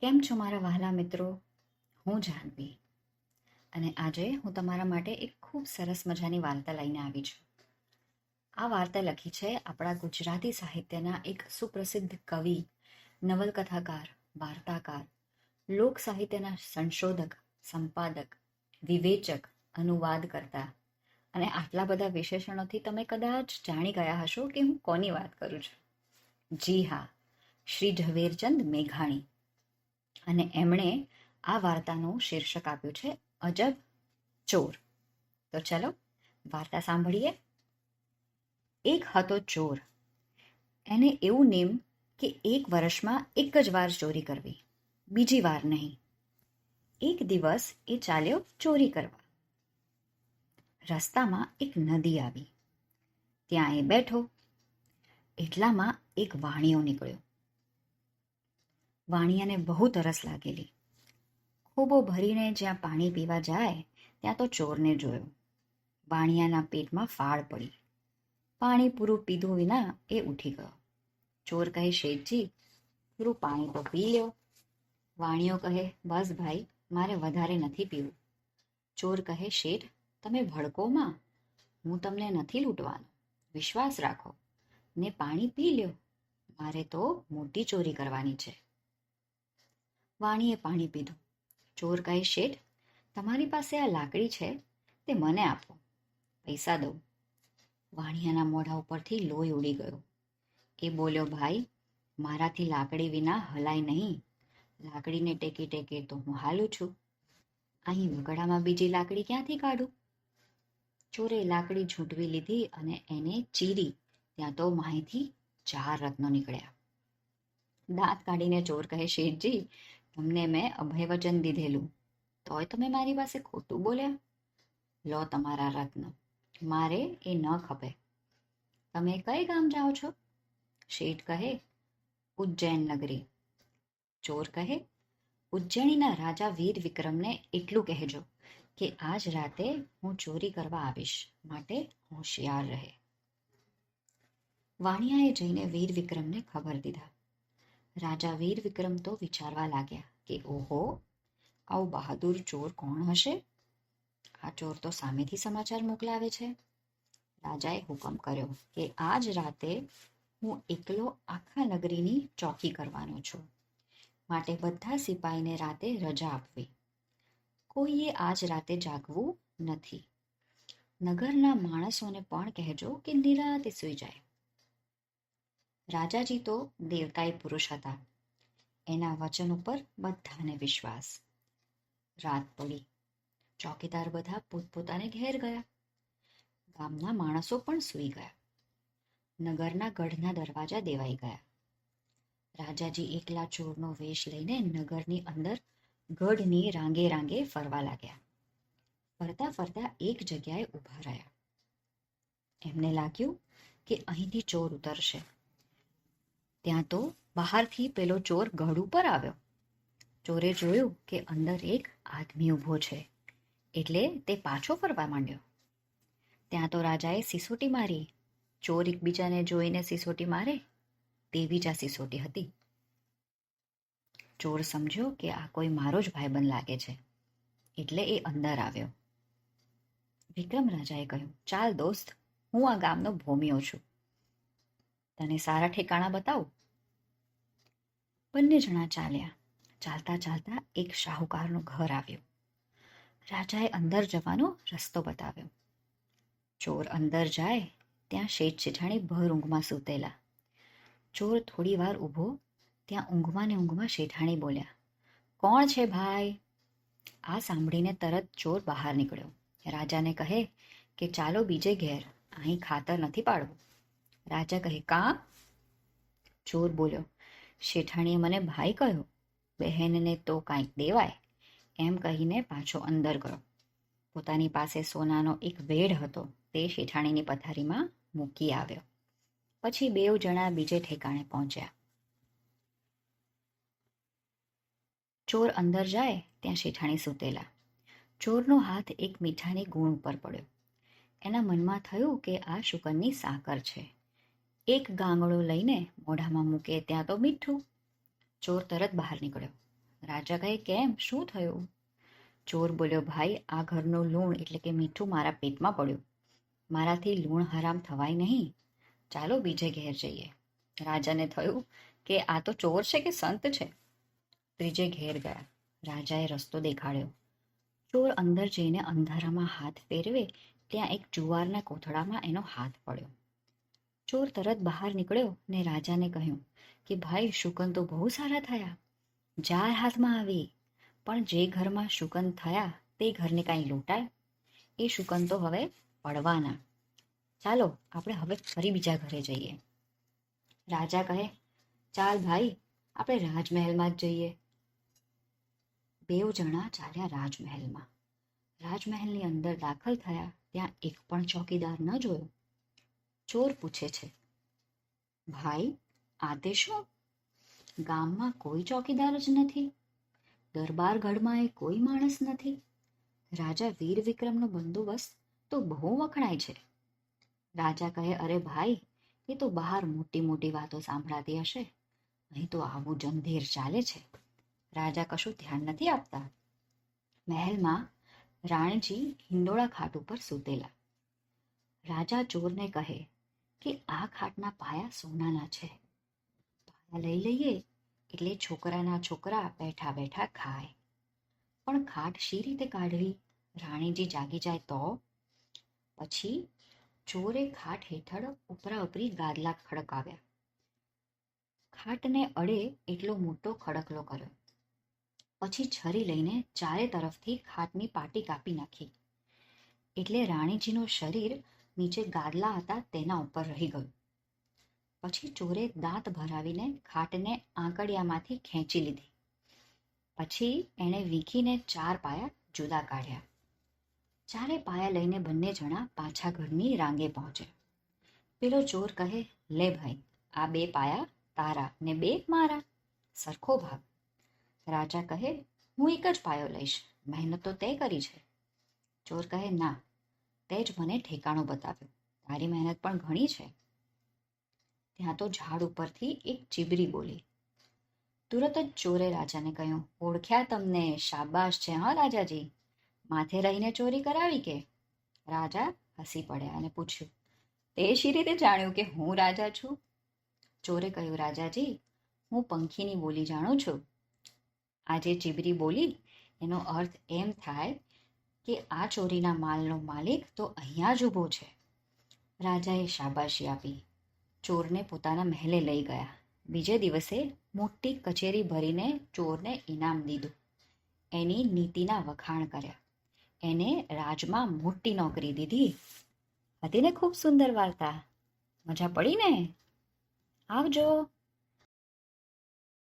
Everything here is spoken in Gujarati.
કેમ છો મારા વહાલા મિત્રો? હું જાહ્નવી અને આજે હું તમારા માટે એક ખૂબ સરસ મજાની વાર્તા લઈને આવી છું. આ વાર્તા લખી છે આપણા ગુજરાતી સાહિત્યના એક સુપ્રસિદ્ધ કવિ, નવલકથાકાર, વાર્તાકાર, લોક સાહિત્યના સંશોધક, સંપાદક, વિવેચક, અનુવાદકર્તા અને આટલા બધા વિશેષણોથી તમે કદાચ જાણી ગયા હશો કે હું કોની વાત કરું છું. જી હા, શ્રી ઝવેરચંદ મેઘાણી. અને એમણે આ વાર્તાનું શીર્ષક આપ્યું છે અજબ ચોર. તો ચલો વાર્તા સાંભળીએ. એક હતો ચોર. એને એવું નેમ કે એક વર્ષમાં એક જ વાર ચોરી કરવી, બીજી વાર નહીં. એક દિવસ એ ચાલ્યો ચોરી કરવા. રસ્તામાં એક નદી આવી. ત્યાં એ બેઠો. એટલામાં એક વાણિયો નીકળ્યો. વાણિયાને બહુ તરસ લાગેલી. ખોબો ભરીને જ્યાં પાણી પીવા જાય ત્યાં તો ચોરને જોયો. વાણિયાના પેટમાં ફાળ પડી. પાણી પૂરું પીધું વિના એ ઉઠી ગયો. ચોર કહે, શેઠજી, પૂરું પાણી તો પી લ્યો. વાણિયો કહે, બસ ભાઈ, મારે વધારે નથી પીવું. ચોર કહે, શેઠ, તમે ભડકોમાં, હું તમને નથી લૂંટવાનો. વિશ્વાસ રાખો ને પાણી પી લ્યો. મારે તો મોટી ચોરી કરવાની છે. વાણીએ પાણી પીધું. ચોર કહે, શેઠ, તમારી પાસે આ લાકડી છે તે મને આપો, પૈસા દઉં. વાણિયાના મોઢા ઉપરથી લોહી ઉડી ગયું. એ બોલ્યો, ભાઈ, મારાથી લાકડી વિના હલાય નહીં. લાકડીને ટેકી ટેકે તો હું હાલું છું. અહીં વગડામાં બીજી લાકડી ક્યાંથી કાઢું? ચોરે લાકડી ઝૂંટવી લીધી અને એને ચીરી. ત્યાં તો માહીથી 4 રત્નો નીકળ્યા. દાંત કાઢીને ચોર કહે, શેઠજી, તમને મેં અભયવચન દીધેલું, તોય તમે મારી પાસે ખોટું બોલ્યા. લો તમારા રત્ન, મારે એ ન ખપે. તમે કઈ ગામ જાઓ છો? શેઠ કહે, ઉજ્જૈન નગરી. ચોર કહે, ઉજ્જૈનીના રાજા વીર વિક્રમને એટલું કહેજો કે આજ રાતે હું ચોરી કરવા આવીશ, માટે હોશિયાર રહે. વાણિયાએ જઈને વીર વિક્રમને ખબર દીધા. રાજા વીર વિક્રમ તો વિચારવા લાગ્યા કે ઓહો, આવો બહાદુર ચોર કોણ હશે? આ ચોર તો સામેથી સમાચાર મોકલાવે છે. રાજાએ હુકમ કર્યો કે આજ રાતે હું એકલો આખા નગરીની ચોકી કરવાનો છું, માટે બધા સિપાહીને રાતે રજા આપવી. કોઈએ આજ રાતે જાગવું નથી. નગરના માણસોને પણ કહેજો કે નિરાતે સૂઈ જાય. રાજાજી તો દેવતાઈ પુરુષ હતા. એના વચન ઉપર બધાને વિશ્વાસ. રાત પડી. ચોકીદાર બધા પોતપોતાને ઘેર ગયા. ગામના માણસો પણ સૂઈ ગયા. નગરના ગઢના દરવાજા દેવાઈ ગયા. રાજાજી એકલા ચોરનો વેશ લઈને નગરની અંદર ગઢની રાંગે રાંગે ફરવા લાગ્યા. ફરતા ફરતા એક જગ્યાએ ઊભા રહ્યા. એમને લાગ્યું કે અહીંથી ચોર ઉતરશે. ત્યાં તો બહારથી પેલો ચોર ગઢ ઉપર આવ્યો. ચોરે જોયું કે અંદર એક આદમી ઊભો છે, એટલે તે પાછો ફરવા માંડ્યો. ત્યાં તો રાજાએ સિસોટી મારી. ચોર એકબીજાને જોઈને સિસોટી મારે તેવી જ આ સિસોટી હતી. ચોર સમજ્યો કે આ કોઈ મારો જ ભાઈબંધ લાગે છે, એટલે એ અંદર આવ્યો. વિક્રમ રાજાએ કહ્યું, ચાલ દોસ્ત, હું આ ગામનો ભોમિયો છું, તને સારા ઠેકાણા બતાવું. બંને જણા ચાલ્યા. ચાલતા ચાલતા એક શાહુકારનું ઘર આવ્યું. રાજાએ અંદર જવાનો રસ્તો બતાવ્યો. ચોર અંદર જાય ત્યાં શેઠ જેઠાણી ભર ઊંઘમાં સૂતેલા. ચોર થોડી વાર ઊભો. ત્યાં ઊંઘમાં ને ઊંઘમાં શેઠાણી બોલ્યા, કોણ છે ભાઈ? આ સાંભળીને તરત ચોર બહાર નીકળ્યો. રાજાને કહે કે ચાલો બીજે ઘેર, અહીં ખાતર નથી પાડવું. રાજા કહે, કાં? ચોર બોલ્યો, શેઠાણીએ મને ભાઈ કહ્યો, બહેનને તો કાંઈક દેવાય, એમ કહીને પાછો અંદર ગયો. પોતાની પાસે સોનાનો એક વેઢ હતો, તે શેઠાણીની પથારીમાં મૂકી આવ્યો. પછી 2 જણા બીજે ઠેકાણે પહોંચ્યા. ચોર અંદર જાય ત્યાં શેઠાણી સૂતેલા. ચોરનો હાથ એક મીઠાની ગુણ ઉપર પડ્યો. એના મનમાં થયું કે આ શુકનની સાકર છે. એક ગાંગડો લઈને મોઢામાં મૂકે ત્યાં તો મીઠું. ચોર તરત બહાર નીકળ્યો. રાજા કહે, કેમ, શું થયું? ચોર બોલ્યો, ભાઈ, આ ઘરનું લૂણ એટલે કે મીઠું મારા પેટમાં પડ્યું. મારાથી લૂણ હરામ થવાય નહીં. ચાલો બીજે ઘેર જઈએ. રાજાને થયું કે આ તો ચોર છે કે સંત છે. ત્રીજે ઘેર ગયા. રાજાએ રસ્તો દેખાડ્યો. ચોર અંદર જઈને અંધારામાં હાથ ફેરવે ત્યાં એક જુવારના કોથળામાં એનો હાથ પડ્યો. ચોર તરત બહાર નીકળ્યો ને રાજાને કહ્યું કે ભાઈ, શુકન તો બહુ સારા થયા. જાર હાથમાં આવી. પણ જે ઘરમાં શુકન થયા તે ઘરને કાંઈ લૂંટાય? એ શુકન તો હવે પડવાના. ચાલો આપણે હવે ફરી બીજા ઘરે જઈએ. રાજા કહે, ચાલ ભાઈ, આપણે રાજમહેલમાં જ જઈએ. બેઉ જણા ચાલ્યા રાજમહેલમાં. રાજમહેલની અંદર દાખલ થયા ત્યાં એક પણ ચોકીદાર ન જોયો. ચોર પૂછે છે, ભાઈ, આ તે શું? ગામમાં કોઈ ચોકીદાર જ નથી. દરબારગઢમાં એ કોઈ માણસ નથી. રાજા વીર વિક્રમનો બંદોબસ્ત તો બહુ વખણાય છે. રાજા કહે, અરે ભાઈ, એ તો બહાર મોટી મોટી વાતો સાંભળાતી હશે. અહીં તો આવું જંધેર ચાલે છે. રાજા કશું ધ્યાન નથી આપતા. મહેલમાં રાણીજી હિંડોળા ખાટ ઉપર સૂતેલા. રાજા ચોરને કહે કે આ ખાટના પાયા સોનાના છે. પાયા લઈ લઈએ એટલે છોકરાના છોકરા બેઠા બેઠા ખાય. પણ ખાટ શી રીતે કાઢવી? રાણીજી જાગી જાય તો? પછી ચોરે ખાટ હેઠળ ઉપરા ઉપરી ગાદલા ખડકાવ્યા. ખાટને અડે એટલો મોટો ખડકલો કર્યો. પછી છરી લઈને ચારે તરફથી ખાટની પાટી કાપી નાખી. એટલે રાણીજીનું શરીર નીચે ગાદલા હતા તેના ઉપર રહી ગયું. પછી ચોરે દાંત ભરાવીને ખાટને આંકડિયામાંથી ખેંચી લીધી. પછી એણે વીખીને 4 પાયા જુદા કાઢ્યા. 4 પાયા લઈને બંને જણા પાછા ઘરની રાંગે પહોંચે. પેલો ચોર કહે, લે ભાઈ, આ 2 પાયા તારા ને 2 મારા, સરખો ભાગ. રાજા કહે, હું એક જ પાયો લઈશ, મહેનત તો તે કરી છે. ચોર કહે, ના, તે જ મને ઠેકાણું બતાવ્યું, તારી મહેનત પણ ઘણી છે. ત્યાં તો ઝાડ ઉપરથી એક ચીબરી બોલી. તુરત જ ચોરે રાજાને કહ્યું, ઓળખ્યા તમને, શાબાશ છે હા રાજાજી, માથે રહીને ચોરી કરાવી કે? રાજા હસી પડ્યા અને પૂછ્યું, તે શી રીતે જાણ્યું કે હું રાજા છું? ચોરે કહ્યું, રાજાજી, હું પંખીની બોલી જાણું છું. આ જે ચીબરી બોલી એનો અર્થ એમ થાય કે આ ચોરીના માલનો માલિક તો અહીંયા જ ઊભો છે. રાજાએ શાબાશી આપી. ચોરને પોતાના મહેલે લઈ ગયા. બીજે દિવસે મોટી કચેરી ભરીને ચોરને ઇનામ દીધું. એની નીતિના વખાણ કર્યા. એને રાજમાં મોટી નોકરી દીધી. હતી ને ખૂબ સુંદર વાર્તા? મજા પડી ને? આવજો.